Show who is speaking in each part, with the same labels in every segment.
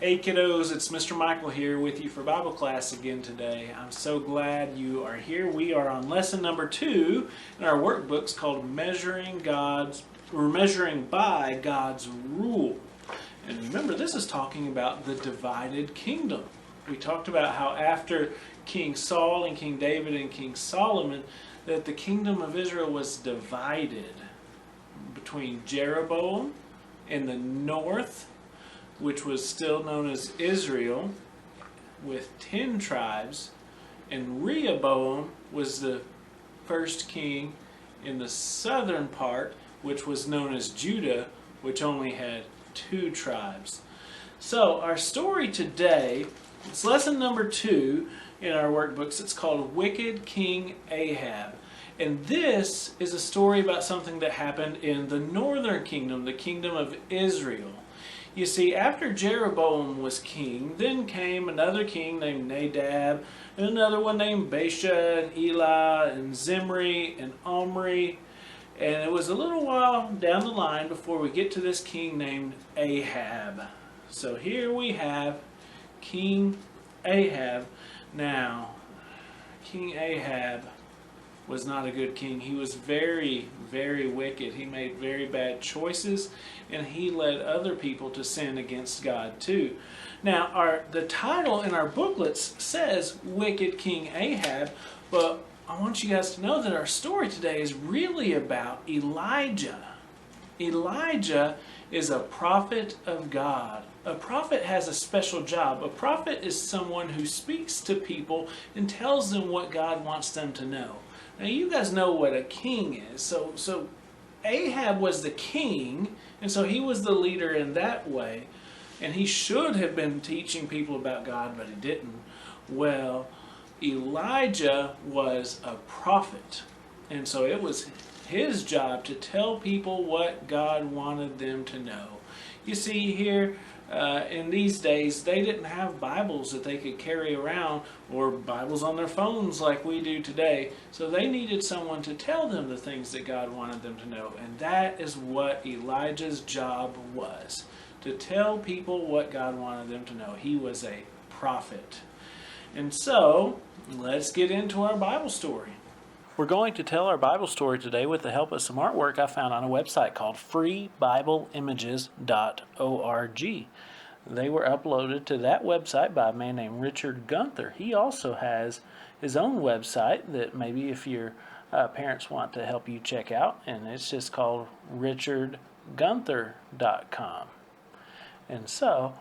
Speaker 1: Hey kiddos, it's Mr. Michael here with you for Bible class again today. I'm so glad you are here. We are on lesson number 2 in our workbooks called Measuring by God's Rule. And remember, this is talking about the divided kingdom. We talked about how after King Saul and King David and King Solomon, that the kingdom of Israel was divided between Jeroboam in the north, which was still known as Israel, with 10 tribes, and Rehoboam was the first king in the southern part, which was known as Judah, which only had 2 tribes. So our story today, it's lesson number 2 in our workbooks. It's called Wicked King Ahab. And this is a story about something that happened in the northern kingdom, the kingdom of Israel. You see, after Jeroboam was king, then came another king named Nadab, and another one named Baasha, and Elah, and Zimri, and Omri. And it was a little while down the line before we get to this king named Ahab. So here we have King Ahab. Now, King Ahab was not a good king. He was very, very wicked. He made very bad choices, and he led other people to sin against God too. Now, the title in our booklets says Wicked King Ahab, but I want you guys to know that our story today is really about Elijah. Elijah is a prophet of God. A prophet has a special job. A prophet is someone who speaks to people and tells them what God wants them to know. Now you guys know what a king is. So Ahab was the king, and so he was the leader in that way. And he should have been teaching people about God, but he didn't. Well, Elijah was a prophet. And so it was his job to tell people what God wanted them to know. You see here, in these days, they didn't have Bibles that they could carry around or Bibles on their phones like we do today. So they needed someone to tell them the things that God wanted them to know. And that is what Elijah's job was, to tell people what God wanted them to know. He was a prophet. And so, let's get into our Bible story. We're going to tell our Bible story today with the help of some artwork I found on a website called freebibleimages.org. They were uploaded to that website by a man named Richard Gunther. He also has his own website that maybe if your parents want to help you check out, and it's just called richardgunther.com. And so,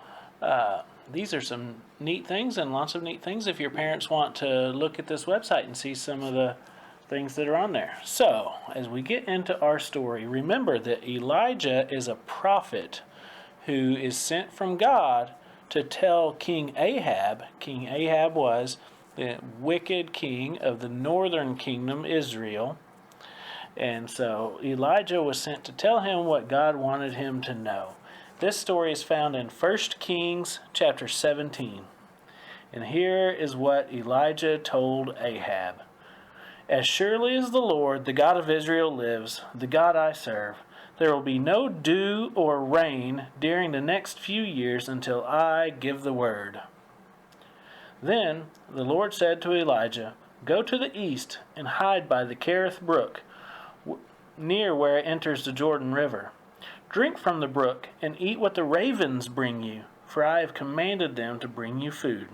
Speaker 1: these are some neat things and lots of neat things if your parents want to look at this website and see some of the things that are on there. So, as we get into our story, remember that Elijah is a prophet who is sent from God to tell King Ahab. King Ahab was the wicked king of the northern kingdom, Israel. And so Elijah was sent to tell him what God wanted him to know. This story is found in 1 Kings chapter 17. And here is what Elijah told Ahab. As surely as the Lord, the God of Israel lives, the God I serve, there will be no dew or rain during the next few years until I give the word. Then the Lord said to Elijah, Go to the east and hide by the Kerith brook, near where it enters the Jordan River. Drink from the brook and eat what the ravens bring you, for I have commanded them to bring you food.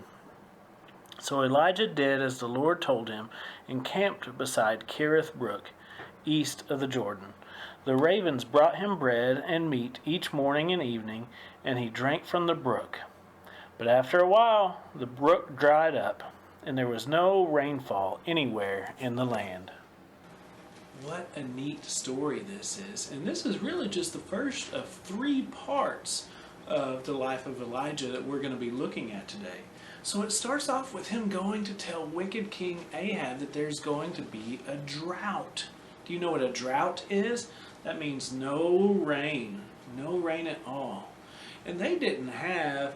Speaker 1: So Elijah did as the Lord told him, and camped beside Kerith brook, east of the Jordan. The ravens brought him bread and meat each morning and evening, and he drank from the brook. But after a while, the brook dried up, and there was no rainfall anywhere in the land. What a neat story this is. And this is really just the first of 3 parts of the life of Elijah that we're going to be looking at today. So it starts off with him going to tell wicked King Ahab that there's going to be a drought. Do you know what a drought is? That means no rain at all. And they didn't have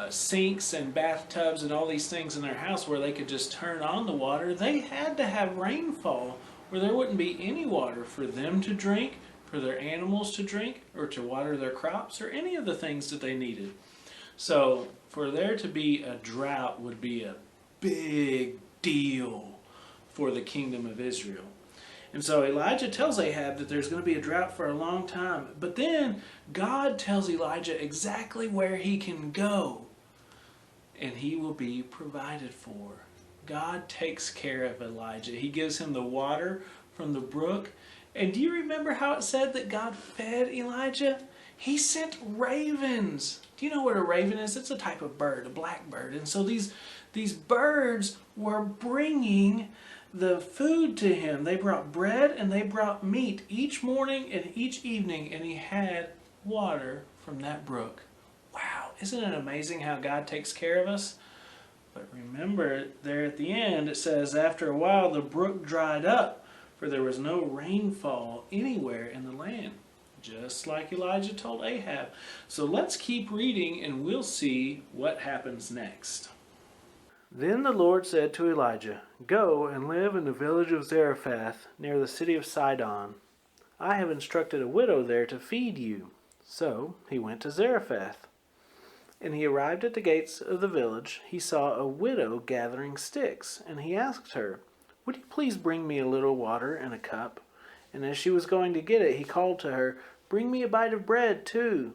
Speaker 1: sinks and bathtubs and all these things in their house where they could just turn on the water. They had to have rainfall where there wouldn't be any water for them to drink, for their animals to drink, or to water their crops, or any of the things that they needed. So for there to be a drought would be a big deal for the kingdom of Israel. And so Elijah tells Ahab that there's going to be a drought for a long time. But then God tells Elijah exactly where he can go, and he will be provided for. God takes care of Elijah. He gives him the water from the brook. And do you remember how it said that God fed Elijah? He sent ravens. Do you know what a raven is? It's a type of bird, a blackbird. And so these birds were bringing the food to him. They brought bread and they brought meat each morning and each evening, and he had water from that brook. Wow, isn't it amazing how God takes care of us? But remember, there at the end it says, after a while the brook dried up, for there was no rainfall anywhere in the land, just like Elijah told Ahab. So let's keep reading and we'll see what happens next. Then the Lord said to Elijah, "Go and live in the village of Zarephath, near the city of Sidon. I have instructed a widow there to feed you." So he went to Zarephath. And he arrived at the gates of the village. He saw a widow gathering sticks, and he asked her, "Would you please bring me a little water in a cup?" And as she was going to get it, he called to her, "Bring me a bite of bread, too."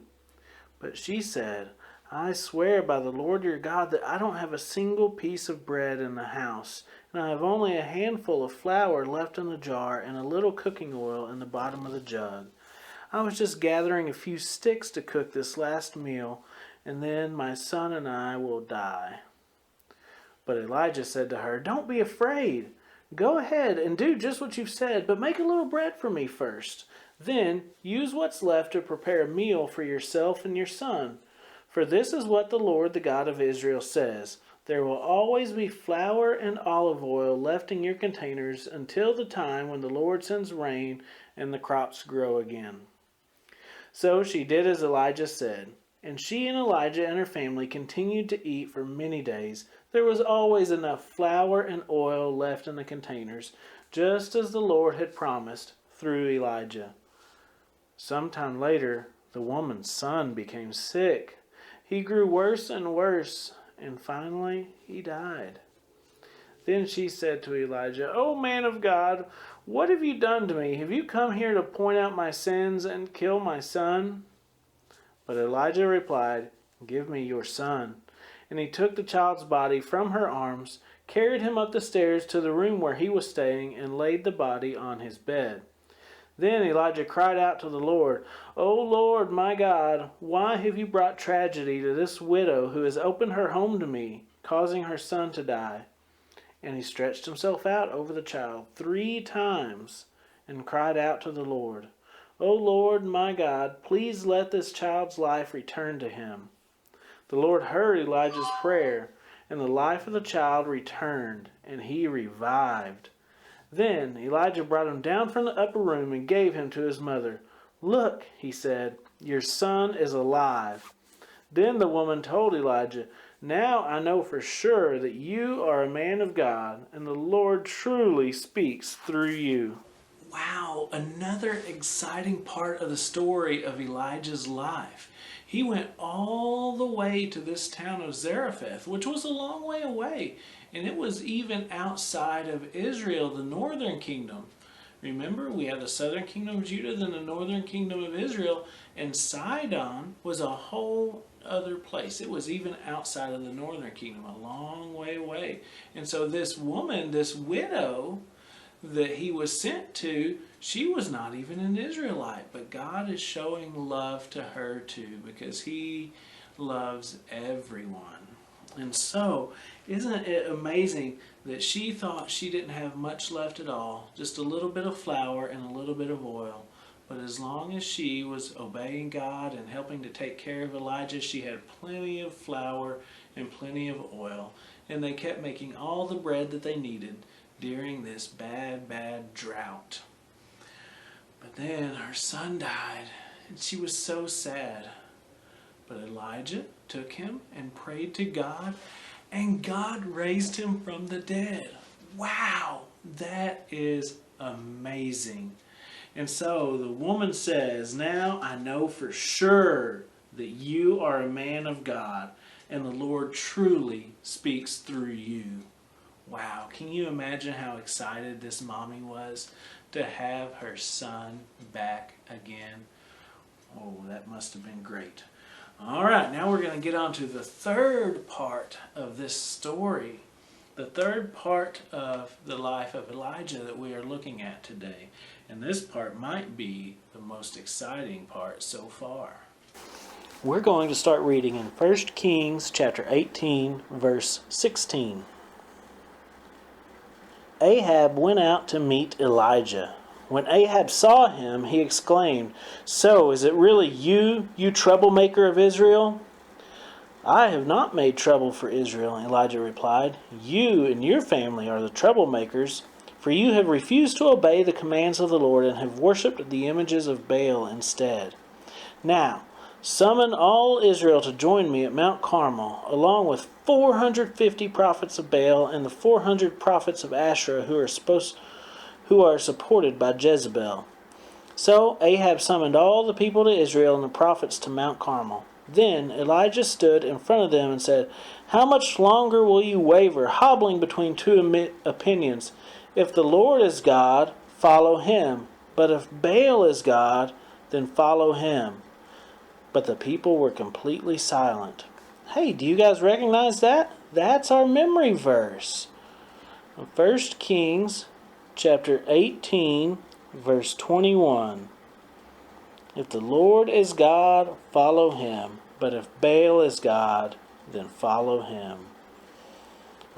Speaker 1: But she said, "I swear by the Lord your God that I don't have a single piece of bread in the house, and I have only a handful of flour left in the jar and a little cooking oil in the bottom of the jug. I was just gathering a few sticks to cook this last meal, and then my son and I will die." But Elijah said to her, "Don't be afraid. Go ahead and do just what you've said, but make a little bread for me first. Then use what's left to prepare a meal for yourself and your son. For this is what the Lord, the God of Israel, says. There will always be flour and olive oil left in your containers until the time when the Lord sends rain and the crops grow again." So she did as Elijah said, and she and Elijah and her family continued to eat for many days. There was always enough flour and oil left in the containers, just as the Lord had promised through Elijah. Sometime later, the woman's son became sick. He grew worse and worse, and finally he died. Then she said to Elijah, "O man of God, what have you done to me? Have you come here to point out my sins and kill my son?" But Elijah replied, "Give me your son." And he took the child's body from her arms, carried him up the stairs to the room where he was staying, and laid the body on his bed. Then Elijah cried out to the Lord, "O Lord, my God, why have you brought tragedy to this widow who has opened her home to me, causing her son to die?" And he stretched himself out over the child 3 times and cried out to the Lord, "O Lord, my God, please let this child's life return to him." The Lord heard Elijah's prayer, and the life of the child returned, and he revived. Then Elijah brought him down from the upper room and gave him to his mother. "Look," he said, "your son is alive." Then the woman told Elijah, "Now I know for sure that you are a man of God, and the Lord truly speaks through you." Wow, another exciting part of the story of Elijah's life. He went all the way to this town of Zarephath, which was a long way away, and it was even outside of Israel, the northern kingdom. Remember, we had the southern kingdom of Judah, then the northern kingdom of Israel, and Sidon was a whole other place. It was even outside of the northern kingdom, a long way away. And so this woman, this widow that he was sent to, she was not even an Israelite, but God is showing love to her too, because he loves everyone. And so, isn't it amazing that she thought she didn't have much left at all, just a little bit of flour and a little bit of oil. But as long as she was obeying God and helping to take care of Elijah, she had plenty of flour and plenty of oil. And they kept making all the bread that they needed during this bad, bad drought. But then her son died, and she was so sad. But Elijah took him and prayed to God, and God raised him from the dead. Wow, that is amazing. And so the woman says, "Now I know for sure that you are a man of God, and the Lord truly speaks through you." Wow, can you imagine how excited this mommy was to have her son back again? Oh, that must have been great. All right, now we're going to get on to the third part of this story. The third part of the life of Elijah that we are looking at today. And this part might be the most exciting part so far. We're going to start reading in 1 Kings chapter 18, verse 16. Ahab went out to meet Elijah. When Ahab saw him, he exclaimed, "So, is it really you, you troublemaker of Israel?" "I have not made trouble for Israel," Elijah replied. "You and your family are the troublemakers, for you have refused to obey the commands of the Lord and have worshipped the images of Baal instead. Now, summon all Israel to join me at Mount Carmel, along with 450 prophets of Baal and the 400 prophets of Asherah who are supported by Jezebel." So Ahab summoned all the people to Israel and the prophets to Mount Carmel. Then Elijah stood in front of them and said, "How much longer will you waver, hobbling between two opinions? If the Lord is God, follow him. But if Baal is God, then follow him." But the people were completely silent. Hey, do you guys recognize that? That's our memory verse. 1 Kings chapter 18, verse 21. "If the Lord is God, follow him. But if Baal is God, then follow him."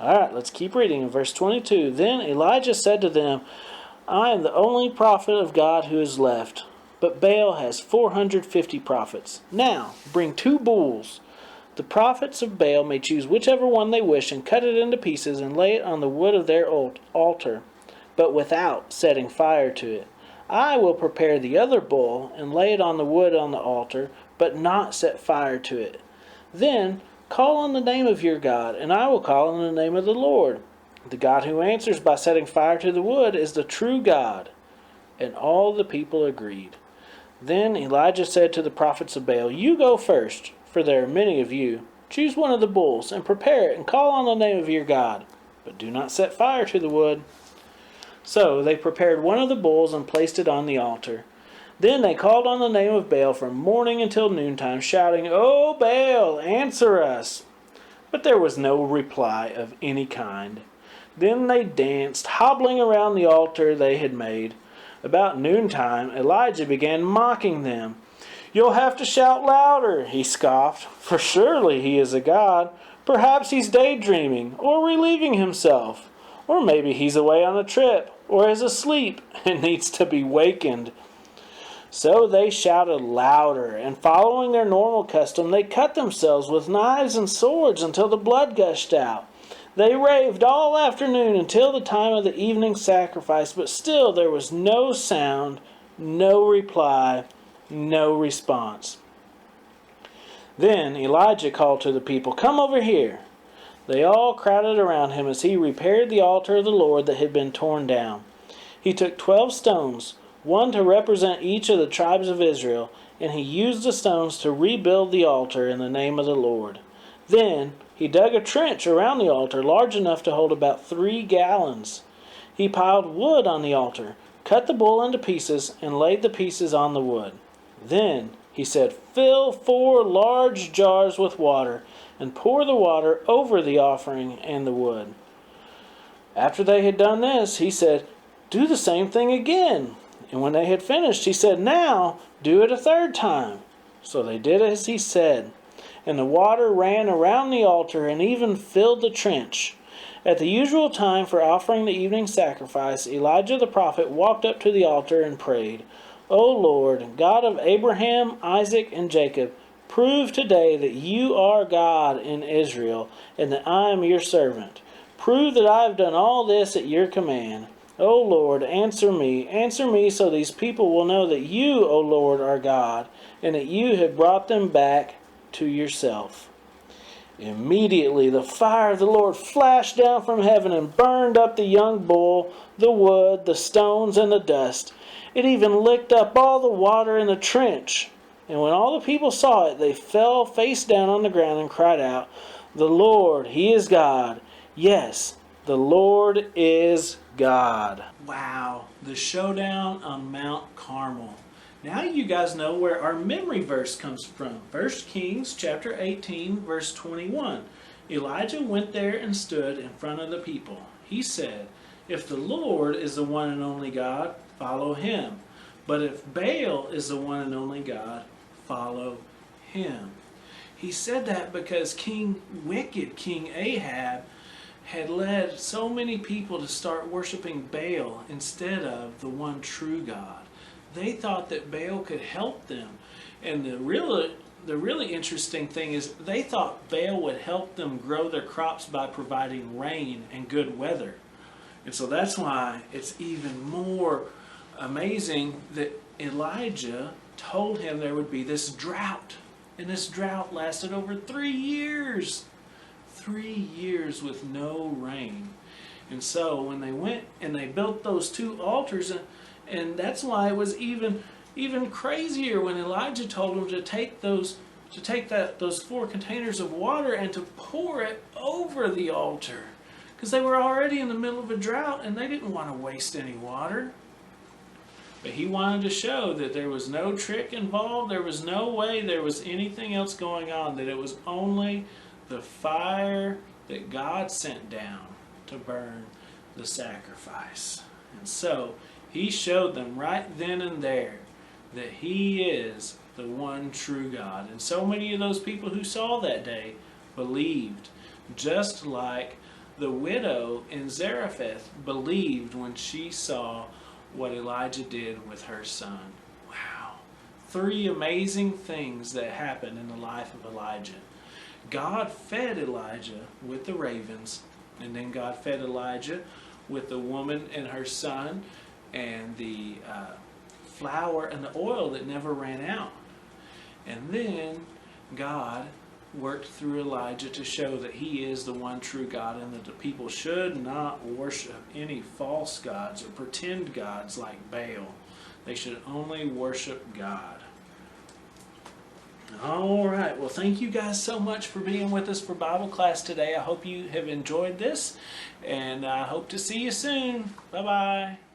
Speaker 1: All right, let's keep reading in verse 22. "Then Elijah said to them, I am the only prophet of God who is left, but Baal has 450 prophets. Now, bring 2 bulls. The prophets of Baal may choose whichever one they wish and cut it into pieces and lay it on the wood of their altar, but without setting fire to it. I will prepare the other bull and lay it on the wood on the altar, but not set fire to it. Then call on the name of your God, and I will call on the name of the Lord. The God who answers by setting fire to the wood is the true God." And all the people agreed. Then Elijah said to the prophets of Baal, "You go first, for there are many of you. Choose one of the bulls, and prepare it, and call on the name of your God. But do not set fire to the wood." So they prepared one of the bulls and placed it on the altar. Then they called on the name of Baal from morning until noontime, shouting, "O Baal, answer us!" But there was no reply of any kind. Then they danced, hobbling around the altar they had made. About noontime, Elijah began mocking them. "You'll have to shout louder," he scoffed, "for surely he is a god. Perhaps he's daydreaming or relieving himself. Or maybe he's away on a trip or is asleep and needs to be wakened." So they shouted louder, and following their normal custom, they cut themselves with knives and swords until the blood gushed out. They raved all afternoon until the time of the evening sacrifice, but still there was no sound, no reply, no response. Then Elijah called to the people, "Come over here." They all crowded around him as he repaired the altar of the Lord that had been torn down. He took 12 stones, one to represent each of the tribes of Israel, and he used the stones to rebuild the altar in the name of the Lord. Then he dug a trench around the altar large enough to hold about 3 gallons. He piled wood on the altar, cut the bull into pieces, and laid the pieces on the wood. Then he said, "Fill 4 large jars with water, and pour the water over the offering and the wood." After they had done this, he said, "Do the same thing again." And when they had finished, he said, "Now do it a 3rd time." So they did as he said, and the water ran around the altar and even filled the trench. At the usual time for offering the evening sacrifice, Elijah the prophet walked up to the altar and prayed, "O Lord, God of Abraham, Isaac, and Jacob, prove today that you are God in Israel, and that I am your servant. Prove that I have done all this at your command. O Lord, answer me so these people will know that you, O Lord, are God, and that you have brought them back to yourself." Immediately the fire of the Lord flashed down from heaven and burned up the young bull, the wood, the stones, and the dust. It even licked up all the water in the trench. And when all the people saw it, they fell face down on the ground and cried out, "The Lord, He is God. Yes, the Lord is God." Wow, the showdown on Mount Carmel. Now you guys know where our memory verse comes from. 1 Kings chapter 18, verse 21. Elijah went there and stood in front of the people. He said, "If the Lord is the one and only God, follow Him. But if Baal is the one and only God, follow him." He said that because King Ahab had led so many people to start worshiping Baal instead of the one true God. They thought that Baal could help them. And the really interesting thing is they thought Baal would help them grow their crops by providing rain and good weather. And so that's why it's even more amazing that Elijah told him there would be this drought. And this drought lasted over 3 years. 3 years with no rain. And so when they went and they built those 2 altars, and that's why it was even crazier when Elijah told them to take those 4 containers of water and to pour it over the altar. Because they were already in the middle of a drought and they didn't want to waste any water. But he wanted to show that there was no trick involved. There was no way there was anything else going on. That it was only the fire that God sent down to burn the sacrifice. And so he showed them right then and there that He is the one true God. And so many of those people who saw that day believed, just like the widow in Zarephath believed when she saw what Elijah did with her son. Wow. 3 amazing things that happened in the life of Elijah. God fed Elijah with the ravens, and then God fed Elijah with the woman and her son, and the flour and the oil that never ran out. And then God worked through Elijah to show that He is the one true God, and that the people should not worship any false gods or pretend gods like Baal. They should only worship God. All right. Well, thank you guys so much for being with us for Bible class today. I hope you have enjoyed this, and I hope to see you soon. Bye-bye.